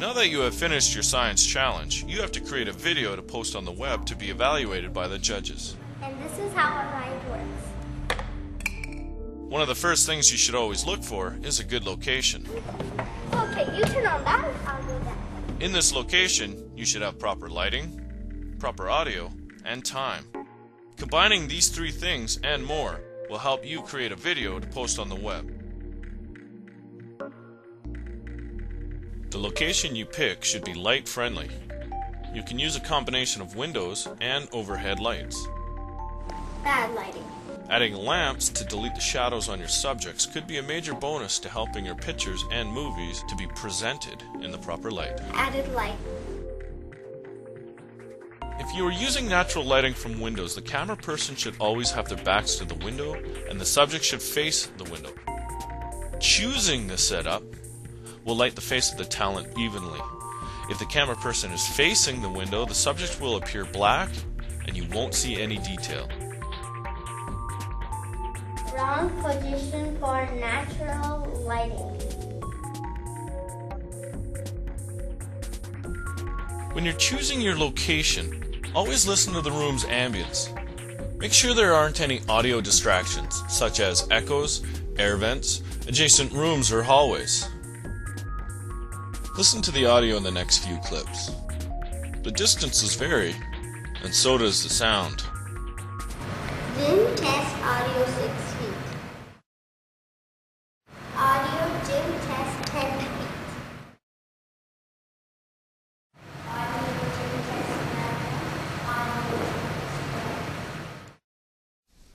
Now that you have finished your science challenge, you have to create a video to post on the web to be evaluated by the judges. And this is how a ride works. One of the first things you should always look for is a good location. Okay, you turn on that, I'll do that. In this location, you should have proper lighting, proper audio, and time. Combining these three things and more will help you create a video to post on the web. The location you pick should be light friendly. You can use a combination of windows and overhead lights. Bad lighting. Adding lamps to delete the shadows on your subjects could be a major bonus to helping your pictures and movies to be presented in the proper light. Added light. If you are using natural lighting from windows, the camera person should always have their backs to the window and the subject should face the window. Choosing this setup will light the face of the talent evenly. If the camera person is facing the window, the subject will appear black and you won't see any detail. Wrong position for natural lighting. When you're choosing your location, always listen to the room's ambience. Make sure there aren't any audio distractions, such as echoes, air vents, adjacent rooms, or hallways. Listen to the audio in the next few clips. The distances vary, and so does the sound. Dim test audio 6 feet. Audio dim test 10 feet. Audio dim test 11. Audio dim test 12.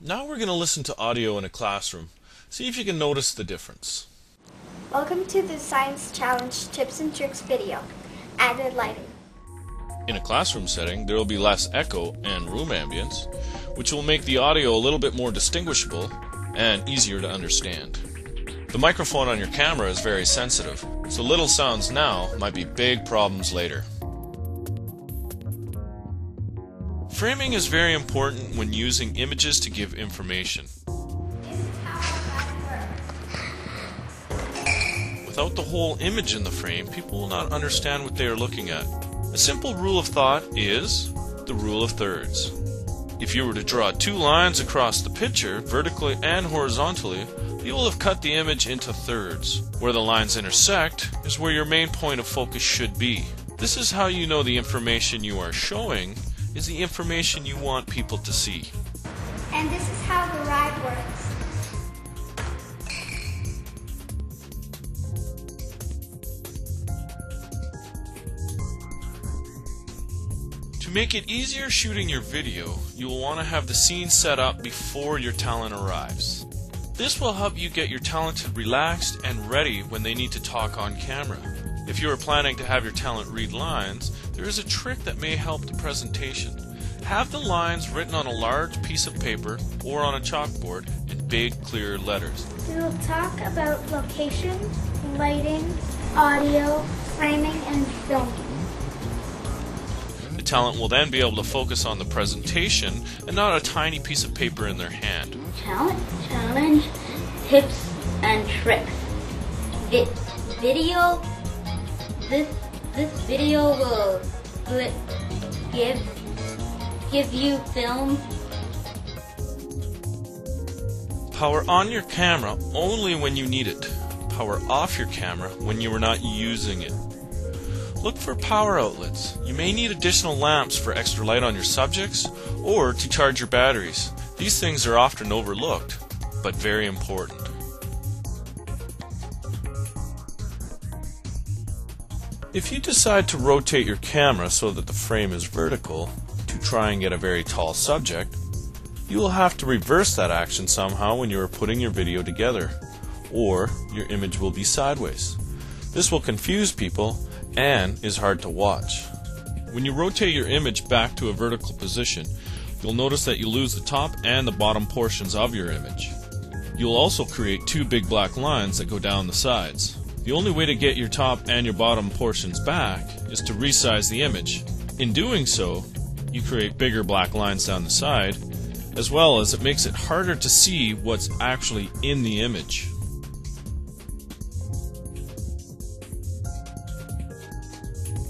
Now we're going to listen to audio in a classroom. See if you can notice the difference. Welcome to the Science Challenge Tips and Tricks video. Added lighting. In a classroom setting, there will be less echo and room ambience, which will make the audio a little bit more distinguishable and easier to understand. The microphone on your camera is very sensitive, so little sounds now might be big problems later. Framing is very important when using images to give information. Without the whole image in the frame, people will not understand what they are looking at. A simple rule of thought is the rule of thirds. If you were to draw two lines across the picture, vertically and horizontally, you will have cut the image into thirds. Where the lines intersect is where your main point of focus should be. This is how you know the information you are showing is the information you want people to see. And this is how the ride works. To make it easier shooting your video, you will want to have the scene set up before your talent arrives. This will help you get your talented relaxed and ready when they need to talk on camera. If you are planning to have your talent read lines, there is a trick that may help the presentation. Have the lines written on a large piece of paper or on a chalkboard in big, clear letters. We will talk about location, lighting, audio, framing, and filming. The talent will then be able to focus on the presentation and not a tiny piece of paper in their hand. Talent challenge tips and tricks. This video will give you film. Power on your camera only when you need it. Power off your camera when you are not using it. Look for power outlets. You may need additional lamps for extra light on your subjects or to charge your batteries. These things are often overlooked, but very important. If you decide to rotate your camera so that the frame is vertical to try and get a very tall subject, you will have to reverse that action somehow when you are putting your video together, or your image will be sideways. This will confuse people and is hard to watch. When you rotate your image back to a vertical position, you'll notice that you lose the top and the bottom portions of your image. You'll also create two big black lines that go down the sides. The only way to get your top and your bottom portions back is to resize the image. In doing so, you create bigger black lines down the side, as well as it makes it harder to see what's actually in the image.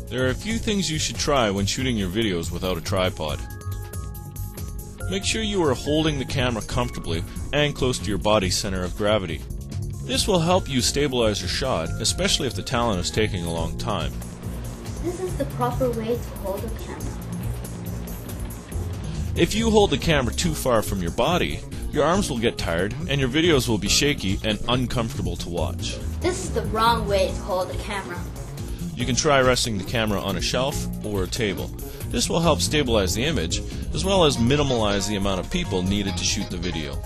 There are a few things you should try when shooting your videos without a tripod. Make sure you are holding the camera comfortably and close to your body's center of gravity. This will help you stabilize your shot, especially if the talent is taking a long time. This is the proper way to hold a camera. If you hold the camera too far from your body, your arms will get tired and your videos will be shaky and uncomfortable to watch. This is the wrong way to hold a camera. You can try resting the camera on a shelf or a table. This will help stabilize the image, as well as minimize the amount of people needed to shoot the video.